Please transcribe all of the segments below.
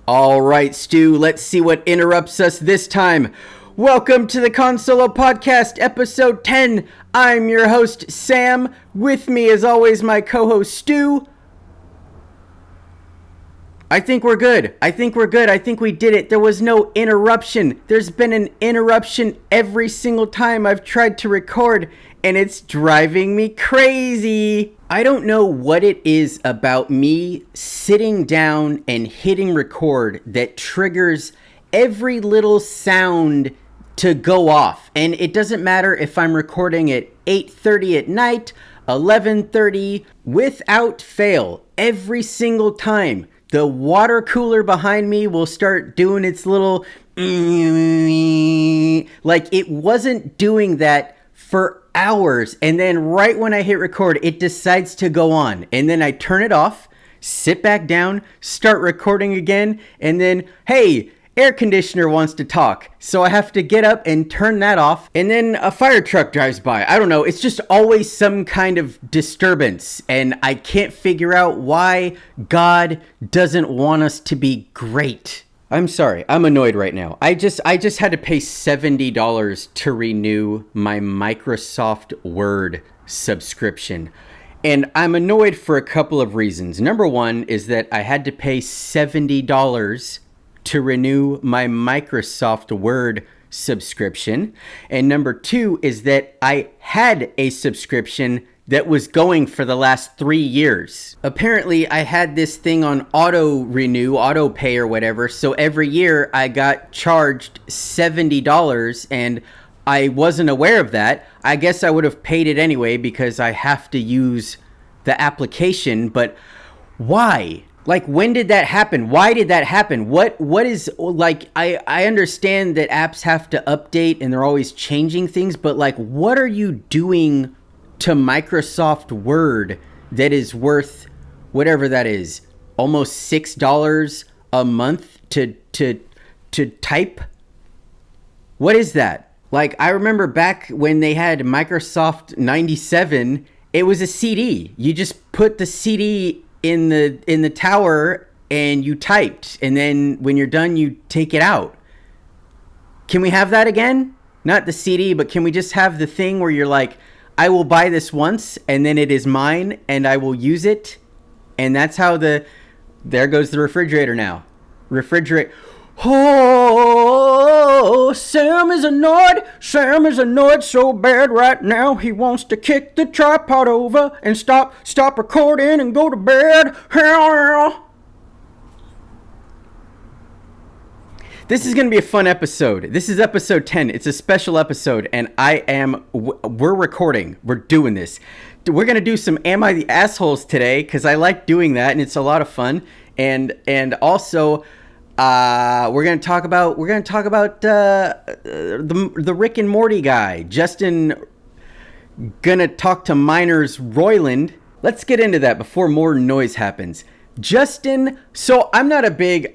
All right, Stu, let's see what interrupts us this time. Welcome to the Cahn Solo Podcast, episode 10. I'm your host, Sam. With me, as always, my co-host, Stu. I think we're good. I think we did it. There was no interruption. There's been an interruption every single time I've tried to record, and it's driving me crazy. I don't know what it is about me sitting down and hitting record that triggers every little sound to go off. And it doesn't matter if I'm recording at 8:30 at night, 11:30, without fail, every single time. The water cooler behind me will start doing its little like it wasn't doing that for hours, and then right when I hit record it decides to go on, and then I turn it off, sit back down, start recording again, and then hey, air conditioner wants to talk, so I have to get up and turn that off, and then a fire truck drives by. I don't know, it's just always some kind of disturbance, and I can't figure out why God doesn't want us to be great. I'm sorry, I'm annoyed right now. I just had to pay $70 to renew my Microsoft Word subscription. And I'm annoyed for a couple of reasons. Number one is that I had to pay $70 to renew my Microsoft Word subscription. And number two is that I had a subscription that was going for the last 3 years. Apparently, I had this thing on auto pay or whatever, so every year I got charged $70, and I wasn't aware of that. I guess I would have paid it anyway because I have to use the application, but why? Like, when did that happen? Why did that happen? What is, like, I understand that apps have to update and they're always changing things, but like, what are you doing to Microsoft Word that is worth whatever that is, almost $6 a month to type? What is that? Like, I remember back when they had Microsoft 97, it was a CD. You just put the CD in the tower and you typed, and then when you're done you take it out. Can we have that again? Not the CD, but can we just have the thing where you're like, I will buy this once and then it is mine and I will use it? And that's how there goes the refrigerator now. Oh, Sam is annoyed so bad right now. He wants to kick the tripod over and stop recording and go to bed. This is going to be a fun episode. This is episode 10. It's a special episode, and we're recording. We're doing this. We're going to do some Am I the Assholes today, because I like doing that, and it's a lot of fun. And also, we're going to talk about the Rick and Morty guy. Justin going to talk to Miner's Roiland. Let's get into that before more noise happens. Justin, so I'm not a big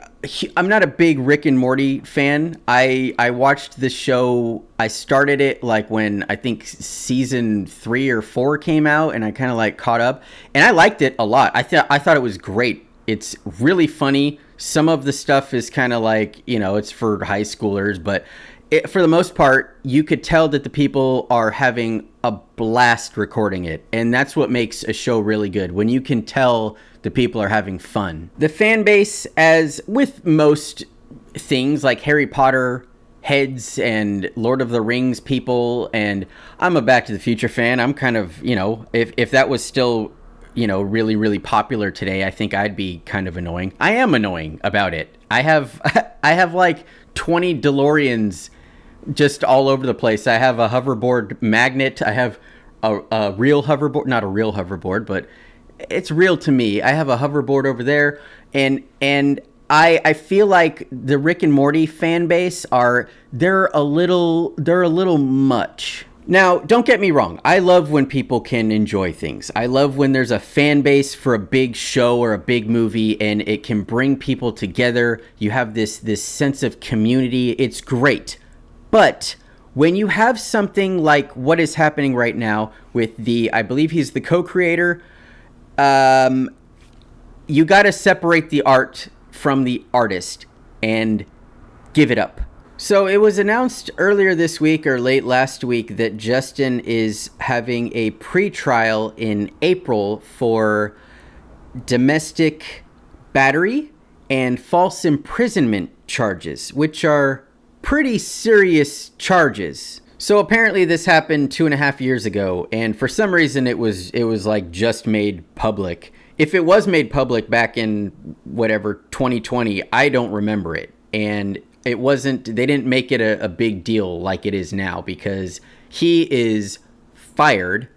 Rick and Morty fan. I watched the show. I started it like when I think season 3 or 4 came out, and I kind of like caught up, and I liked it a lot. I thought it was great. It's really funny. Some of the stuff is kind of like, it's for high schoolers, but for the most part, you could tell that the people are having a blast recording it, and that's what makes a show really good, when you can tell the people are having fun. The fan base, as with most things like Harry Potter heads and Lord of the Rings people, and I'm a Back to the Future fan. I'm kind of, if that was still, really, really popular today, I think I'd be kind of annoying. I am annoying about it. I have like 20 DeLoreans just all over the place. I have a hoverboard magnet. I have a real hoverboard, not a real hoverboard, but it's real to me. I have a hoverboard over there, and I feel like the Rick and Morty fan base they're a little much. Now, don't get me wrong. I love when people can enjoy things. I love when there's a fan base for a big show or a big movie, and it can bring people together. You have this sense of community. It's great. But when you have something like what is happening right now with I believe he's the co-creator, you got to separate the art from the artist and give it up. So it was announced earlier this week or late last week that Justin is having a pre-trial in April for domestic battery and false imprisonment charges, which are pretty serious charges. So apparently this happened 2.5 years ago, and for some reason it was like just made public. If it was made public back in whatever 2020, I don't remember it. And it wasn't, they didn't make it a big deal like it is now, because he is fired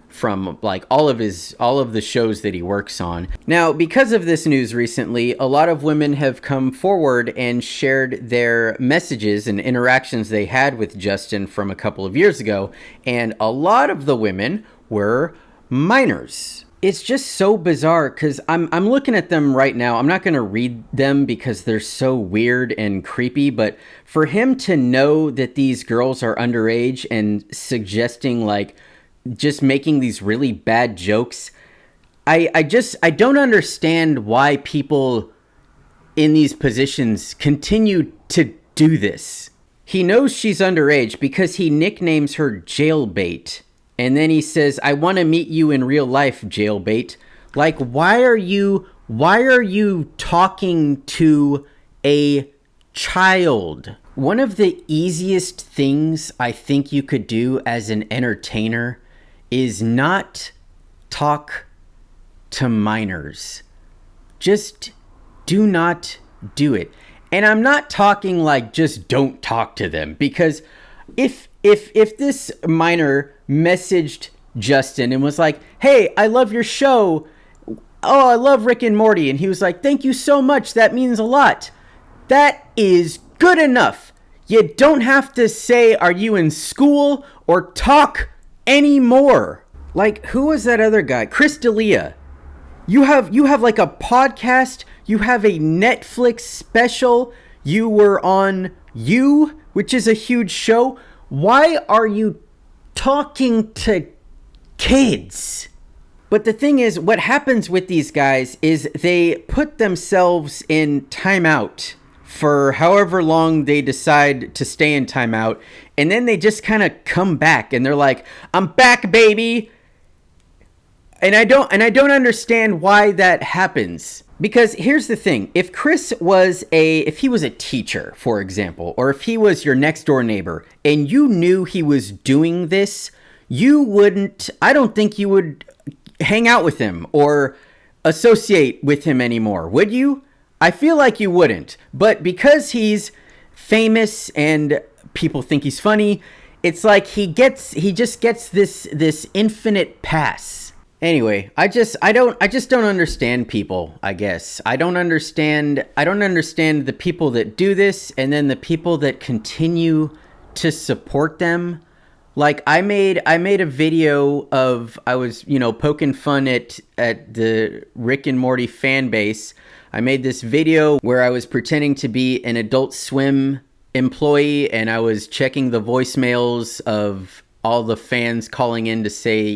from like all of the shows that he works on. Now, because of this news recently, a lot of women have come forward and shared their messages and interactions they had with Justin from a couple of years ago, and a lot of the women were minors. It's just so bizarre because I'm looking at them right now. I'm not going to read them because they're so weird and creepy, but for him to know that these girls are underage and suggesting like just making these really bad jokes, I don't understand why people in these positions continue to do this. He knows she's underage because he nicknames her Jailbait. And then he says, "I want to meet you in real life, Jailbait." Like, why are you talking to a child? One of the easiest things I think you could do as an entertainer is not talk to minors. Just do not do it. And I'm not talking like just don't talk to them, because if this minor messaged Justin and was like, "Hey, I love your show. Oh, I love Rick and Morty." And he was like, "Thank you so much. That means a lot." That is good enough. You don't have to say, "Are you in school?" or talk anymore. Like, who was that other guy? Chris D'Elia. You have like a podcast. You have a Netflix special. You were on You, which is a huge show. Why are you talking to kids? But the thing is, what happens with these guys is they put themselves in timeout for however long they decide to stay in timeout, and then they just kind of come back and they're like, "I'm back, baby." And I don't understand why that happens. Because here's the thing, if he was a teacher, for example, or if he was your next door neighbor and you knew he was doing this, I don't think you would hang out with him or associate with him anymore, would you? I feel like you wouldn't. But because he's famous and people think he's funny, it's like he just gets this infinite pass. Anyway, I just don't understand people, I guess. I don't understand the people that do this, and then the people that continue to support them. Like, I made a video of, I was, poking fun at the Rick and Morty fan base. I made this video where I was pretending to be an Adult Swim employee, and I was checking the voicemails of all the fans calling in to say,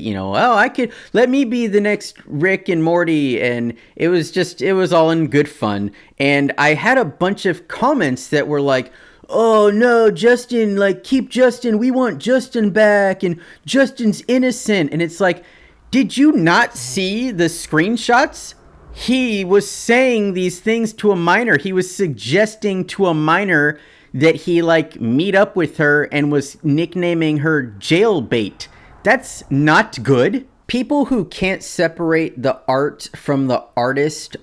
let me be the next Rick and Morty. And it was all in good fun. And I had a bunch of comments that were like, "Oh no, Justin, like, keep Justin. We want Justin back. And Justin's innocent." And it's like, did you not see the screenshots? He was saying these things to a minor. He was suggesting to a minor that he like meet up with her and was nicknaming her Jailbait. That's not good. People who can't separate the art from the artist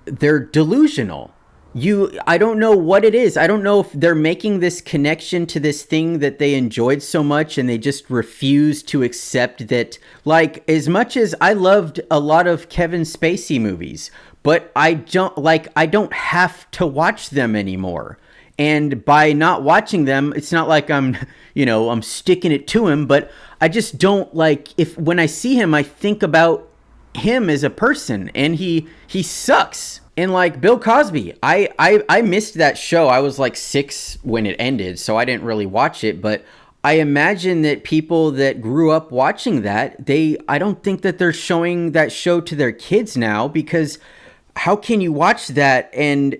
they're delusional. I don't know what it is. I don't know if they're making this connection to this thing that they enjoyed so much and they just refuse to accept that. Like, as much as I loved a lot of Kevin Spacey movies, but I don't have to watch them anymore. And by not watching them, it's not like I'm sticking it to him, but I just don't when I see him, I think about him as a person, and he sucks. And like Bill Cosby, I missed that show. I was like 6 when it ended, so I didn't really watch it, but I imagine that people that grew up watching that, I don't think that they're showing that show to their kids now, because how can you watch that and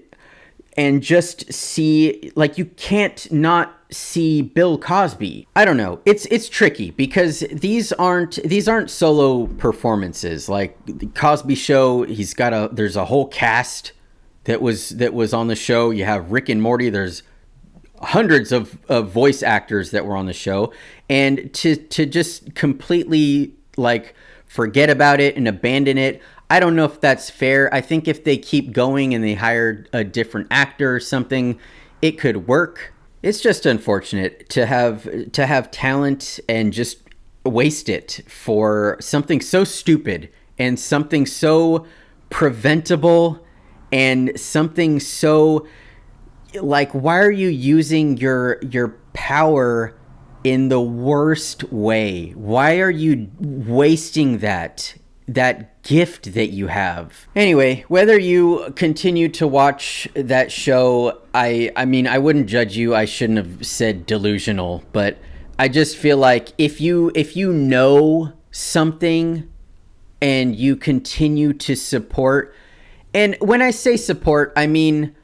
just see, like, you can't not see Bill Cosby? I don't know. It's tricky because these aren't solo performances. Like the Cosby Show, there's a whole cast that was on the show. You have Rick and Morty. There's hundreds of voice actors that were on the show, and to just completely like forget about it and abandon it, I don't know if that's fair. I think if they keep going and they hired a different actor or something, it could work. It's just unfortunate to have talent and just waste it for something so stupid and something so preventable and something so, like, why are you using your power in the worst way? Why are you wasting that gift that you have? Anyway, whether you continue to watch that show, I mean, I wouldn't judge you. I shouldn't have said delusional, but I just feel like if you know something and you continue to support, and when I say support, I mean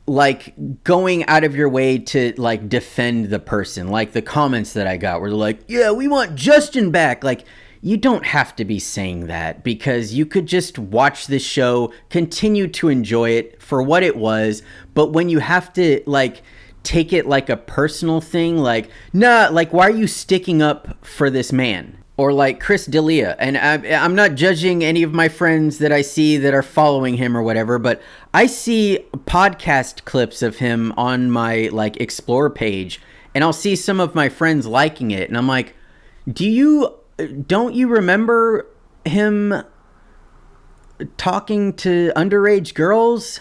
like going out of your way to like defend the person. Like the comments that I got were like, yeah, we want Justin back. Like, you don't have to be saying that, because you could just watch this show, continue to enjoy it for what it was. But when you have to like take it like a personal thing, like, nah, like, why are you sticking up for this man? Or like Chris D'Elia, and I'm not judging any of my friends that I see that are following him or whatever, but I see podcast clips of him on my like Explore page, and I'll see some of my friends liking it, and I'm like, don't you remember him talking to underage girls?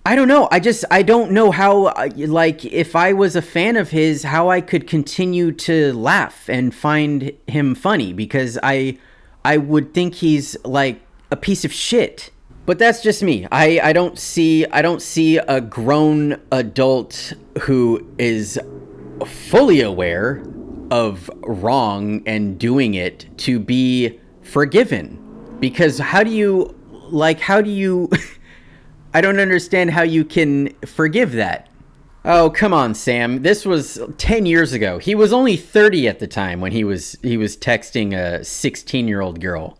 I don't know. I don't know how, like, if I was a fan of his, how I could continue to laugh and find him funny, because I would think he's like a piece of shit. But that's just me. I don't see a grown adult who is fully aware of wrong and doing it to be forgiven. Because how do you I don't understand how you can forgive that. Oh, come on, Sam. This was 10 years ago. He was only 30 at the time when he was texting a 16-year-old girl.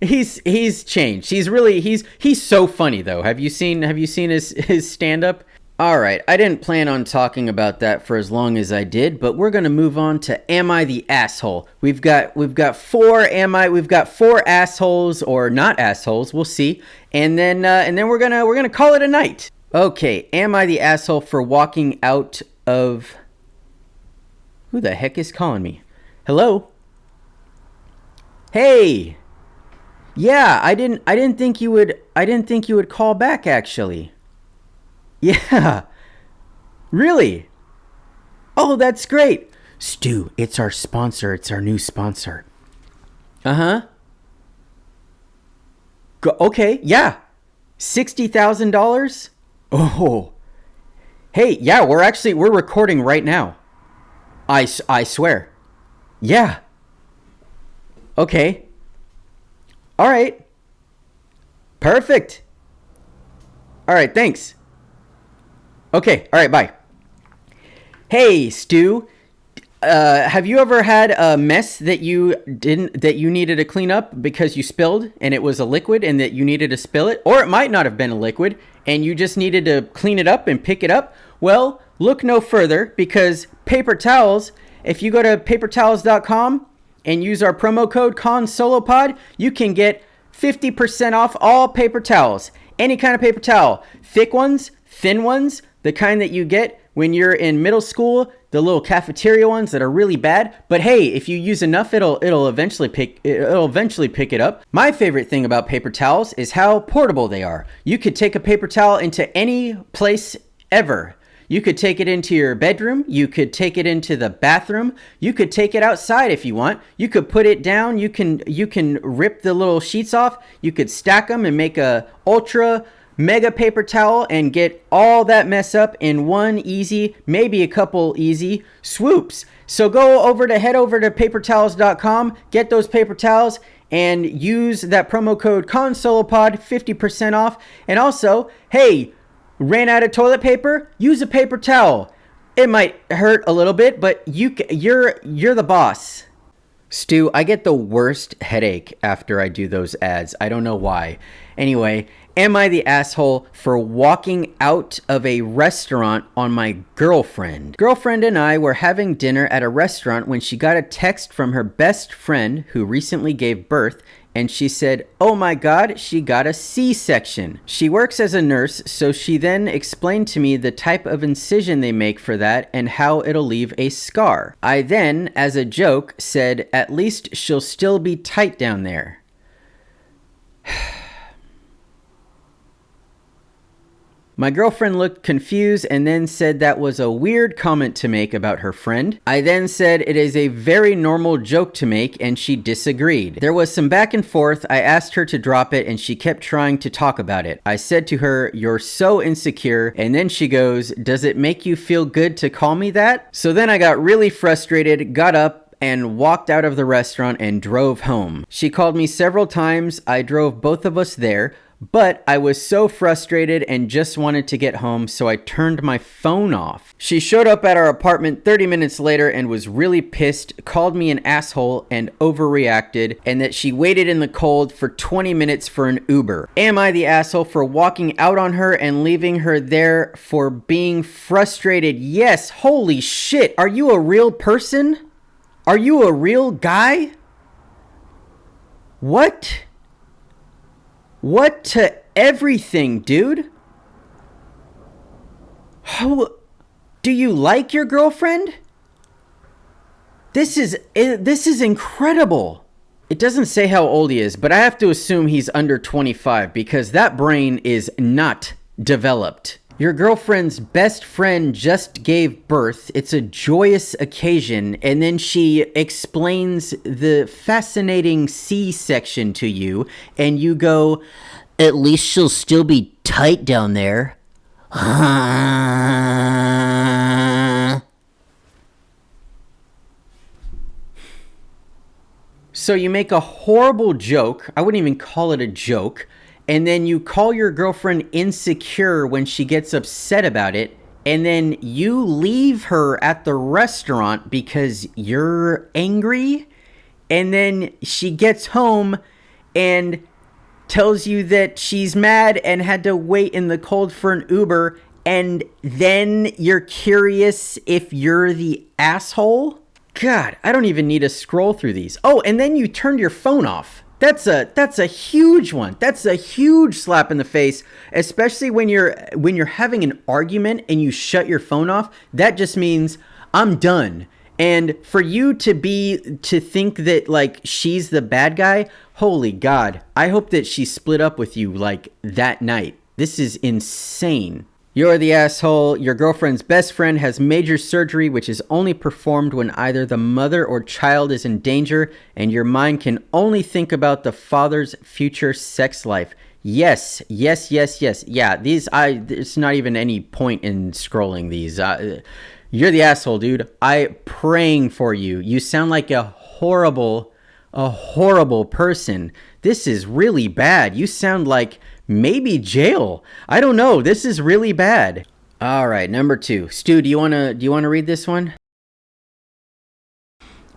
He's changed. He's so funny though. Have you seen his stand-up? All right, I didn't plan on talking about that for as long as I did, but we're going to move on to Am I the Asshole? We've got four assholes or not assholes, we'll see. And then we're going to call it a night. Okay, am I the asshole for walking out of... Who the heck is calling me? Hello? Hey. Yeah, I didn't think you would call back actually. Yeah. Really? Oh, that's great. Stu, it's our sponsor. It's our new sponsor. Uh-huh. Okay, yeah. $60,000? Oh. Hey, yeah, we're recording right now. I swear. Yeah. Okay. All right. Perfect. All right, thanks. Okay, all right, bye. Hey, Stu, have you ever had a mess that you needed to clean up because you spilled and it was a liquid and that you needed to spill it? Or it might not have been a liquid and you just needed to clean it up and pick it up? Well, look no further, because paper towels, if you go to papertowels.com and use our promo code CAHNSOLOPOD, you can get 50% off all paper towels. Any kind of paper towel. Thick ones, thin ones, the kind that you get when you're in middle school, the little cafeteria ones that are really bad. But hey, if you use enough, it'll eventually pick it up. My favorite thing about paper towels is how portable they are. You could take a paper towel into any place ever. You could take it into your bedroom. You could take it into the bathroom. You could take it outside if you want. You could put it down. You can rip the little sheets off. You could stack them and make a ultra mega paper towel and get all that mess up in one easy, maybe a couple easy swoops. So head over to papertowels.com, get those paper towels, and use that promo code CONSOLOPOD, 50% off. And also, hey, ran out of toilet paper? Use a paper towel. It might hurt a little bit, but you're the boss. Stu, I get the worst headache after I do those ads. I don't know why. Anyway, am I the asshole for walking out of a restaurant on my girlfriend? Girlfriend and I were having dinner at a restaurant when she got a text from her best friend who recently gave birth, and she said, "Oh my God, she got a C-section." She works as a nurse, so she then explained to me the type of incision they make for that and how it'll leave a scar. I then, as a joke, said, "At least she'll still be tight down there." My girlfriend looked confused and then said that was a weird comment to make about her friend. I then said it is a very normal joke to make, and she disagreed. There was some back and forth. I asked her to drop it and she kept trying to talk about it. I said to her, "You're so insecure," and then she goes, "Does it make you feel good to call me that?" So then I got really frustrated, got up, and walked out of the restaurant and drove home. She called me several times. I drove both of us there. But I was so frustrated and just wanted to get home, so I turned my phone off. She showed up at our apartment 30 minutes later and was really pissed, called me an asshole and overreacted, and that she waited in the cold for 20 minutes for an Uber. Am I the asshole for walking out on her and leaving her there for being frustrated? Yes, holy shit. Are you a real person? Are you a real guy? What to everything, dude? How do you like your girlfriend? This is incredible. It doesn't say how old he is, but I have to assume he's under 25 because that brain is not developed. Your girlfriend's best friend just gave birth. It's a joyous occasion. And then she explains the fascinating C-section to you. And you go, "At least she'll still be tight down there." So you make a horrible joke. I wouldn't even call it a joke. And then you call your girlfriend insecure when she gets upset about it. And then you leave her at the restaurant because you're angry. And then she gets home and tells you that she's mad and had to wait in the cold for an Uber. And then you're curious if you're the asshole? God, I don't even need to scroll through these. Oh, and then you turned your phone off. That's a huge one. That's a huge slap in the face, especially when you're having an argument and you shut your phone off. That just means I'm done. And for you to think that like she's the bad guy, holy God. I hope that she split up with you like that night. This is insane. You're the asshole. Your girlfriend's best friend has major surgery, which is only performed when either the mother or child is in danger, and your mind can only think about the father's future sex life. Yes. Yeah, there's not even any point in scrolling these. You're the asshole, dude. I'm praying for you. You sound like a horrible person. This is really bad. You sound like maybe jail. I don't know. This is really bad. All right, number 2. Stu, do you want to read this one?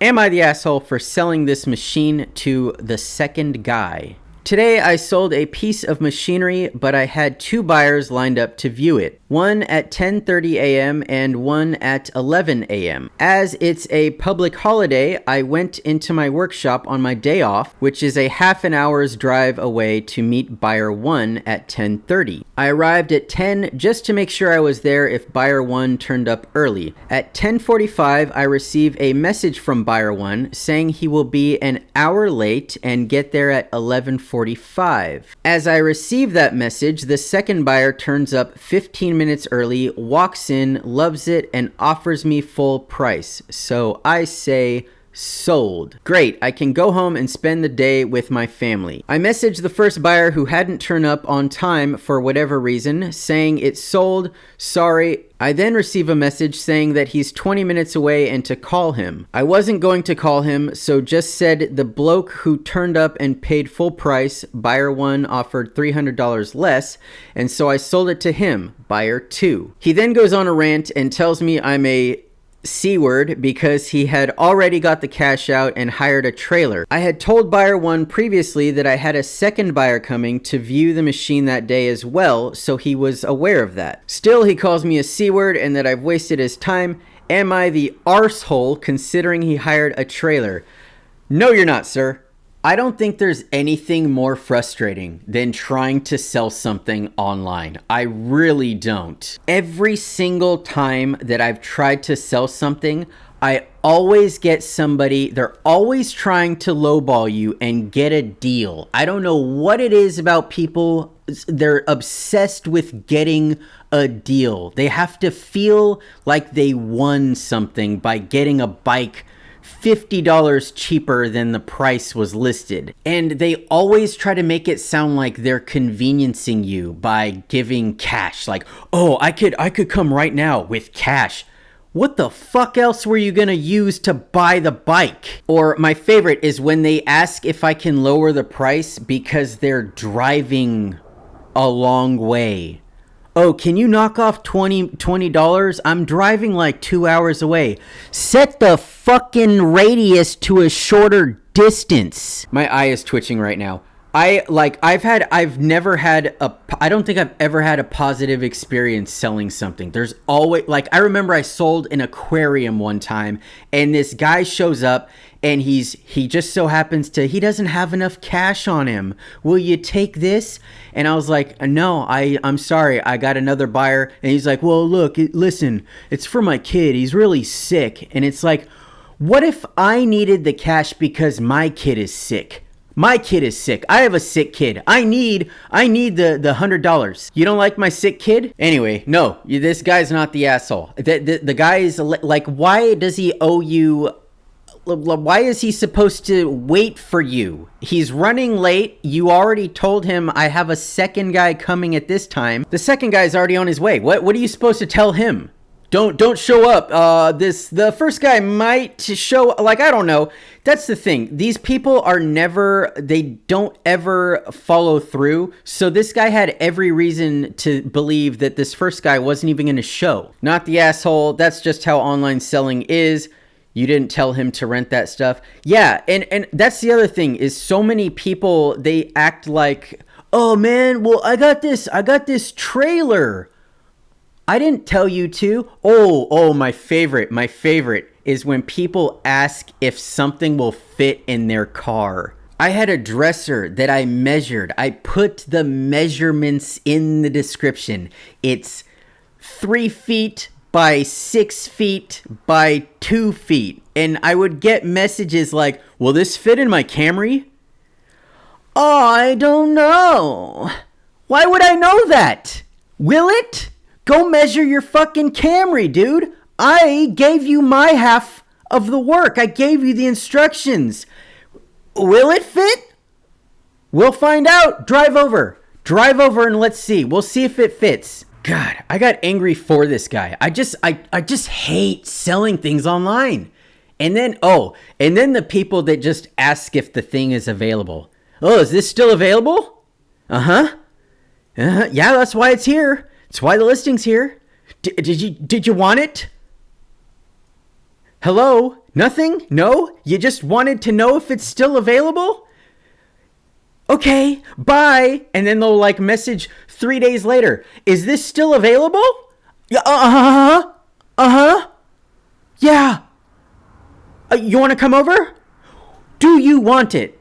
Am I the asshole for selling this machine to the second guy? Today I sold a piece of machinery, but I had 2 buyers lined up to view it. One at 10:30 a.m. and one at 11 a.m. As it's a public holiday, I went into my workshop on my day off, which is a half an hour's drive away, to meet buyer 1 at 10:30. I arrived at 10 just to make sure I was there if buyer 1 turned up early. At 10:45, I receive a message from buyer 1 saying he will be an hour late and get there at 11:45. As I receive that message, the second buyer turns up 15 minutes early, walks in, loves it, and offers me full price. So I say, Sold. Great, I can go home and spend the day with my family. I messaged the first buyer who hadn't turned up on time for whatever reason, saying it's sold, sorry. I then receive a message saying that he's 20 minutes away and to call him. I wasn't going to call him, so just said the bloke who turned up and paid full price, buyer 1 offered $300 less, and so I sold it to him, buyer 2. He then goes on a rant and tells me I'm a C-word because he had already got the cash out and hired a trailer. I had told buyer 1 previously that I had a second buyer coming to view the machine that day as well, so he was aware of that. Still, he calls me a C-word and that I've wasted his time. Am I the arsehole considering he hired a trailer? No, you're not, sir. I don't think there's anything more frustrating than trying to sell something online. I really don't. Every single time that I've tried to sell something, I always get somebody, they're always trying to lowball you and get a deal. I don't know what it is about people. They're obsessed with getting a deal. They have to feel like they won something by getting a bike $50 cheaper than the price was listed. And they always try to make it sound like they're conveniencing you by giving cash. Like, oh, I could come right now with cash. What the fuck else were you gonna use to buy the bike? Or my favorite is when they ask if I can lower the price because they're driving a long way. Oh, can you knock off $20? I'm driving like 2 hours away. Set the fucking radius to a shorter distance. My eye is twitching right now. I don't think I've ever had a positive experience selling something. There's always, like, I remember I sold an aquarium one time and this guy shows up and he just so happens to, he doesn't have enough cash on him. Will you take this? And I was like, no, I'm sorry. I got another buyer. And he's like, well, look, listen, it's for my kid. He's really sick. And it's like, what if I needed the cash because my kid is sick? My kid is sick. I have a sick kid. I need the $100. You don't like my sick kid? Anyway, no, this guy's not the asshole. The guy is like, why does he owe you? Why is he supposed to wait for you? He's running late. You already told him I have a second guy coming at this time. The second guy's already on his way. What are you supposed to tell him? Don't show up. The first guy might show, like, I don't know. That's the thing. These people they don't ever follow through. So this guy had every reason to believe that this first guy wasn't even going to show. Not the asshole. That's just how online selling is. You didn't tell him to rent that stuff. Yeah, and that's the other thing is so many people, they act like, oh man, well, I got this trailer. I didn't tell you to. Oh, my favorite is when people ask if something will fit in their car. I had a dresser that I measured. I put the measurements in the description. It's 3 feet by 6 feet by 2 feet. And I would get messages like, will this fit in my Camry? Oh, I don't know. Why would I know that? Will it? Go measure your fucking Camry, dude. I gave you my half of the work. I gave you the instructions. Will it fit? We'll find out. Drive over and let's see. We'll see if it fits. God, I got angry for this guy. I just hate selling things online. And then the people that just ask if the thing is available. Oh, is this still available? Uh-huh. Yeah, that's why it's here. That's why the listing's here. Did you want it? Hello? Nothing? No? You just wanted to know if it's still available? Okay, bye. And then they'll like message 3 days later. Is this still available? Yeah. Yeah. You want to come over? Do you want it?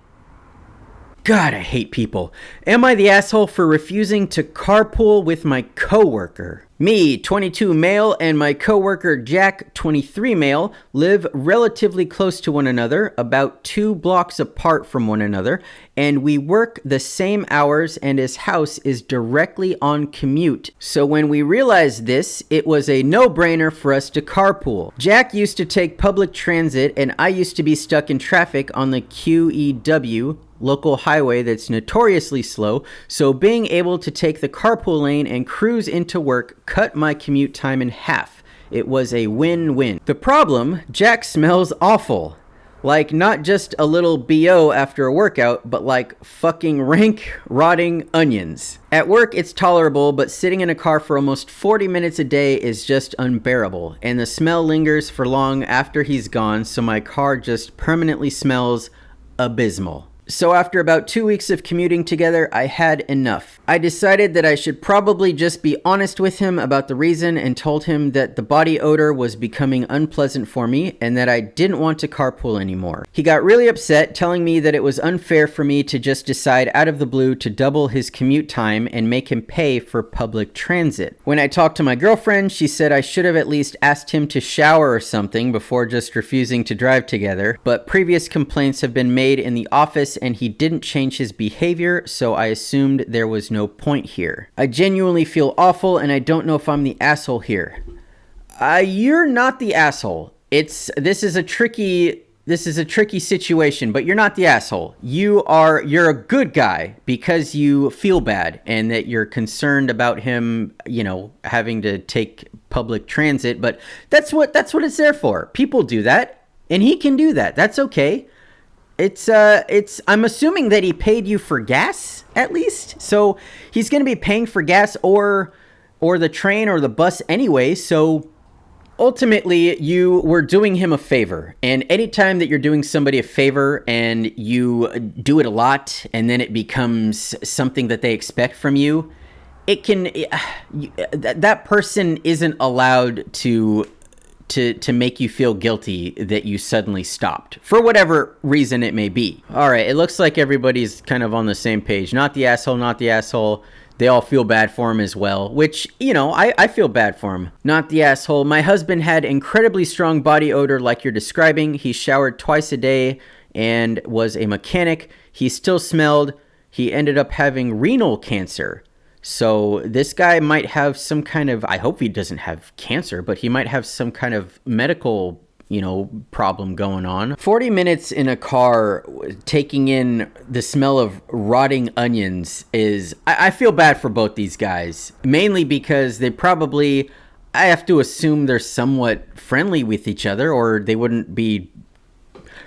God, I hate people. Am I the asshole for refusing to carpool with my coworker? Me, 22 male, and my coworker Jack, 23 male, live relatively close to one another, about 2 blocks apart from one another, and we work the same hours, and his house is directly on commute. So when we realized this, it was a no-brainer for us to carpool. Jack used to take public transit, and I used to be stuck in traffic on the QEW, local highway that's notoriously slow, so being able to take the carpool lane and cruise into work cut my commute time in half. It was a win-win. The problem, Jack smells awful. Like, not just a little BO after a workout, but like fucking rank, rotting onions. At work, it's tolerable, but sitting in a car for almost 40 minutes a day is just unbearable, and the smell lingers for long after he's gone, so my car just permanently smells abysmal. So after about 2 weeks of commuting together, I had enough. I decided that I should probably just be honest with him about the reason and told him that the body odor was becoming unpleasant for me and that I didn't want to carpool anymore. He got really upset, telling me that it was unfair for me to just decide out of the blue to double his commute time and make him pay for public transit. When I talked to my girlfriend, she said I should have at least asked him to shower or something before just refusing to drive together, but previous complaints have been made in the office and he didn't change his behavior, so I assumed there was no point here. I genuinely feel awful, and I don't know if I'm the asshole here. You're not the asshole. This is a tricky situation, but you're not the asshole. You're a good guy because you feel bad and that you're concerned about him, having to take public transit, but that's what it's there for. People do that, and he can do that. That's okay. I'm assuming that he paid you for gas, at least. So he's going to be paying for gas or the train or the bus anyway. So ultimately, you were doing him a favor. And anytime that you're doing somebody a favor and you do it a lot and then it becomes something that they expect from you, that person isn't allowed to make you feel guilty that you suddenly stopped, for whatever reason it may be. All right, it looks like everybody's kind of on the same page. Not the asshole, not the asshole. They all feel bad for him as well, which, I feel bad for him. Not the asshole. My husband had incredibly strong body odor like you're describing. He showered twice a day and was a mechanic. He still smelled. He ended up having renal cancer. So this guy might have some kind of, I hope he doesn't have cancer, but he might have some kind of medical, problem going on. 40 minutes in a car taking in the smell of rotting onions I feel bad for both these guys, mainly because I have to assume they're somewhat friendly with each other or they wouldn't be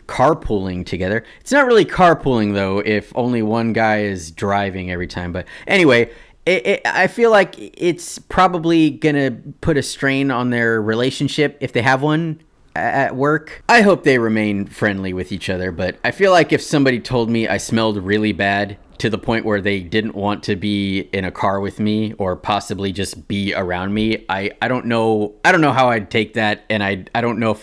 carpooling together. It's not really carpooling though if only one guy is driving every time, but anyway, I feel like it's probably going to put a strain on their relationship if they have one at work. I hope they remain friendly with each other, but I feel like if somebody told me I smelled really bad to the point where they didn't want to be in a car with me or possibly just be around me, I don't know how I'd take that, and I don't know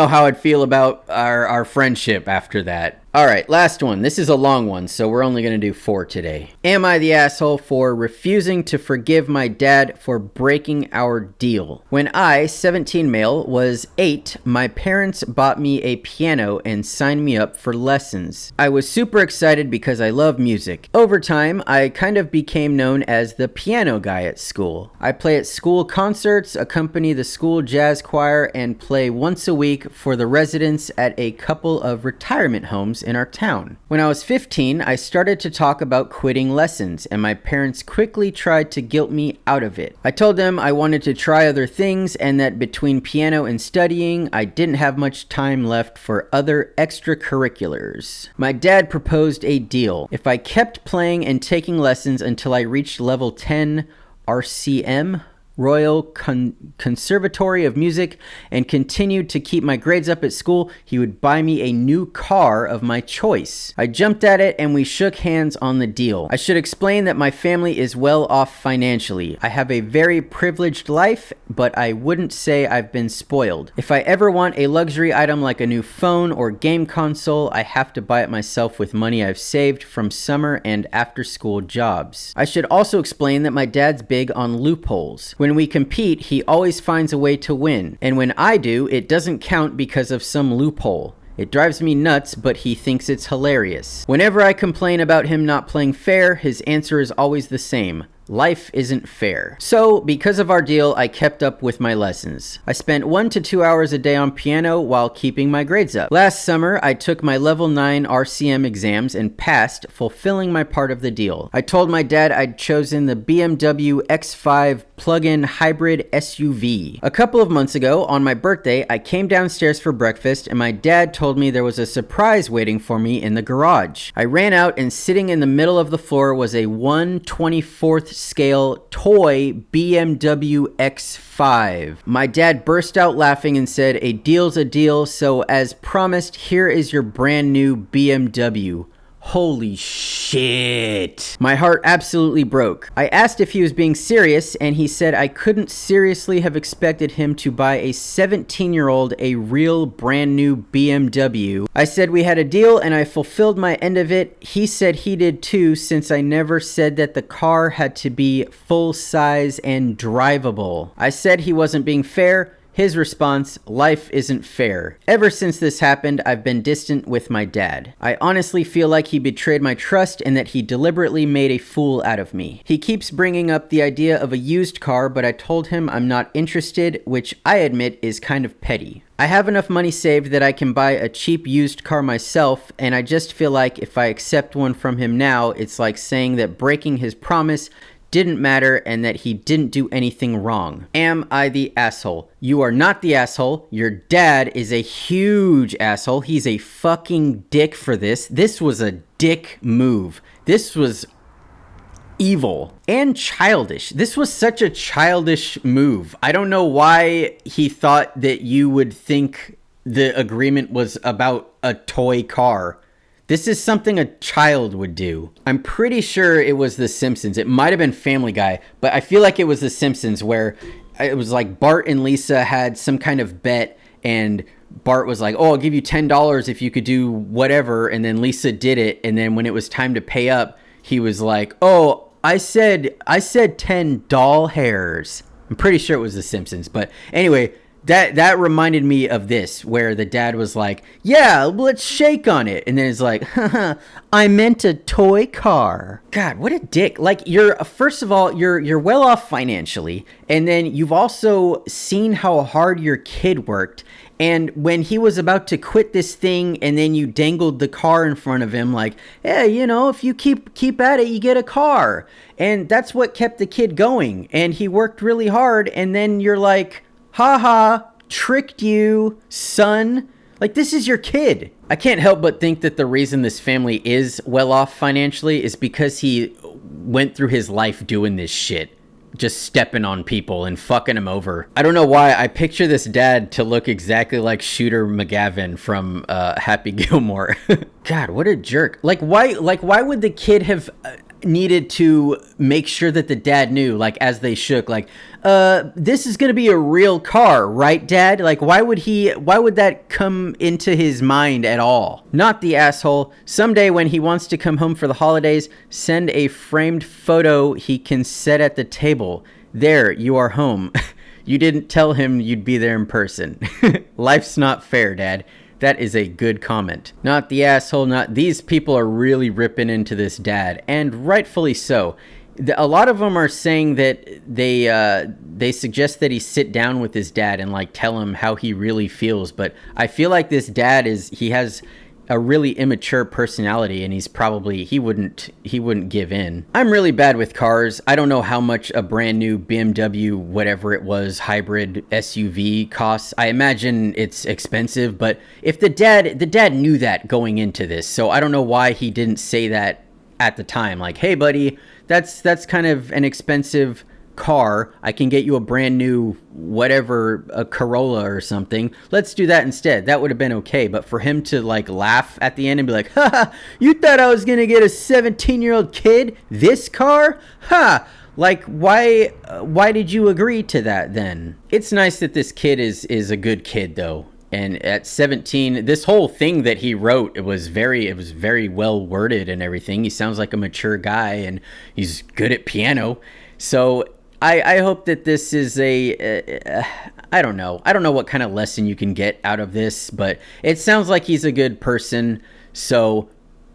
how I'd feel about our friendship after that. All right, last one. This is a long one, so we're only going to do 4 today. Am I the asshole for refusing to forgive my dad for breaking our deal? When I, 17 male, was 8, my parents bought me a piano and signed me up for lessons. I was super excited because I love music. Over time, I kind of became known as the piano guy at school. I play at school concerts, accompany the school jazz choir, and play once a week for the residents at a couple of retirement homes in our town. When I was 15, I started to talk about quitting lessons, and my parents quickly tried to guilt me out of it. I told them I wanted to try other things and that between piano and studying, I didn't have much time left for other extracurriculars. My dad proposed a deal. If I kept playing and taking lessons until I reached level 10 RCM, Royal Conservatory of Music and continued to keep my grades up at school, he would buy me a new car of my choice. I jumped at it and we shook hands on the deal. I should explain that my family is well off financially. I have a very privileged life, but I wouldn't say I've been spoiled. If I ever want a luxury item like a new phone or game console, I have to buy it myself with money I've saved from summer and after school jobs. I should also explain that my dad's big on loopholes. When we compete, he always finds a way to win, and when I do, it doesn't count because of some loophole. It drives me nuts, but he thinks it's hilarious. Whenever I complain about him not playing fair, his answer is always the same. Life isn't fair. So, because of our deal, I kept up with my lessons. I spent 1 to 2 hours a day on piano while keeping my grades up. Last summer, I took my level 9 RCM exams and passed, fulfilling my part of the deal. I told my dad I'd chosen the BMW X5 plug-in hybrid SUV. A couple of months ago, on my birthday, I came downstairs for breakfast and my dad told me there was a surprise waiting for me in the garage. I ran out and sitting in the middle of the floor was a 1/24 scale toy BMW X5. My dad burst out laughing and said, "A deal's a deal, so as promised, here is your brand new BMW." Holy shit. My heart absolutely broke. I asked if he was being serious, and he said I couldn't seriously have expected him to buy a 17-year-old a real brand new BMW. I said we had a deal, and I fulfilled my end of it. He said he did too, since I never said that the car had to be full size and drivable. I said he wasn't being fair. His response, "Life isn't fair." Ever since this happened, I've been distant with my dad. I honestly feel like he betrayed my trust and that he deliberately made a fool out of me. He keeps bringing up the idea of a used car, but I told him I'm not interested, which I admit is kind of petty. I have enough money saved that I can buy a cheap used car myself, and I just feel like if I accept one from him now, it's like saying that breaking his promise didn't matter and that he didn't do anything wrong. Am I the asshole? You are not the asshole. Your dad is a huge asshole. He's a fucking dick for this. This was a dick move. This was evil and childish. This was such a childish move. I don't know why he thought that you would think the agreement was about a toy car. This is something a child would do. I'm pretty sure it was The Simpsons. It might have been Family Guy, but I feel like it was The Simpsons where it was like Bart and Lisa had some kind of bet and Bart was like, "Oh, I'll give you $10 if you could do whatever." And then Lisa did it. And then when it was time to pay up, he was like, "Oh, I said 10 doll hairs." I'm pretty sure it was The Simpsons. But anyway, That reminded me of this, where the dad was like, "Yeah, let's shake on it." And then it's like, "Haha, I meant a toy car." God, what a dick. Like, first of all, you're well off financially. And then you've also seen how hard your kid worked. And when he was about to quit this thing and then you dangled the car in front of him like, "Hey, you know, if you keep at it, you get a car." And that's what kept the kid going. And he worked really hard. And then you're like, "Haha, tricked you, son." Like, this is your kid. I can't help but think that the reason this family is well off financially is because he went through his life doing this shit. Just stepping on people and fucking them over. I don't know why I picture this dad to look exactly like Shooter McGavin from Happy Gilmore. God, what a jerk. Why would the kid have needed to make sure that the dad knew, like, as they shook, like, this is gonna be a real car, right, Dad? Like, why would that come into his mind at all? Not the asshole. Someday when he wants to come home for the holidays, send a framed photo he can set at the table. There, you are home. You didn't tell him you'd be there in person. Life's not fair, Dad. That is a good comment. Not the asshole, not these people are really ripping into this dad, and rightfully so. A lot of them are saying that they suggest that he sit down with his dad and like tell him how he really feels. But I feel like this dad he has a really immature personality, and he wouldn't give in. I'm really bad with cars. I don't know how much a brand new BMW, whatever it was, hybrid SUV costs. I imagine it's expensive, but if the dad knew that going into this, so I don't know why he didn't say that at the time. Like, "Hey buddy, that's kind of an expensive car, I can get you a brand new whatever, a Corolla or something. Let's do that instead. That would have been okay. But for him to like laugh at the end and be like, ha, you thought I was gonna get a 17-year-old kid this car? Ha! Like, why did you agree to that then? It's nice that this kid is a good kid though. And at 17, this whole thing that he wrote, it was very well worded and everything. He sounds like a mature guy and he's good at piano. So I hope that this is I don't know what kind of lesson you can get out of this, but it sounds like he's a good person. So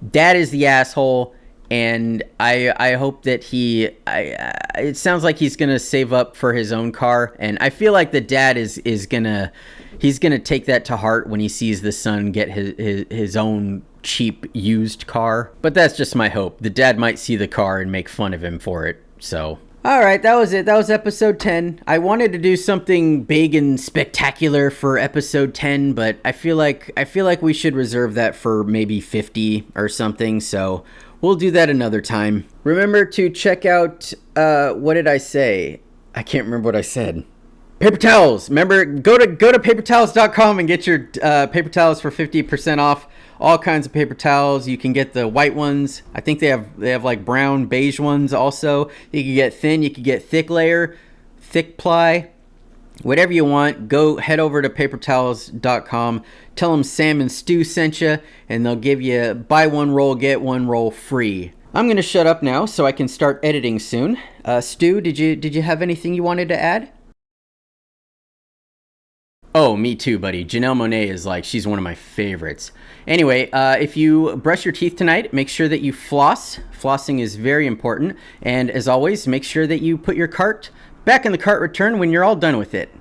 dad is the asshole. And I hope that it sounds like he's going to save up for his own car. And I feel like the dad he's going to take that to heart when he sees the son get his own cheap used car. But that's just my hope. The dad might see the car and make fun of him for it. So, all right, that was it. That was episode 10. I wanted to do something big and spectacular for episode 10, but I feel like we should reserve that for maybe 50 or something. So, we'll do that another time. Remember to check out, what did I say? I can't remember what I said. Paper towels. Remember, go to papertowels.com and get your paper towels for 50% off. All kinds of paper towels. You can get the white ones. I think they have like brown, beige ones also. You can get thin, you can get thick layer, thick ply. Whatever you want, go head over to papertowels.com. Tell them Sam and Stu sent you, and they'll give you buy one roll, get one roll free. I'm going to shut up now so I can start editing soon. Stu, did you have anything you wanted to add? Oh, me too, buddy. Janelle Monáe is she's one of my favorites. Anyway, if you brush your teeth tonight, make sure that you floss. Flossing is very important. And as always, make sure that you put your cart back in the cart return when you're all done with it.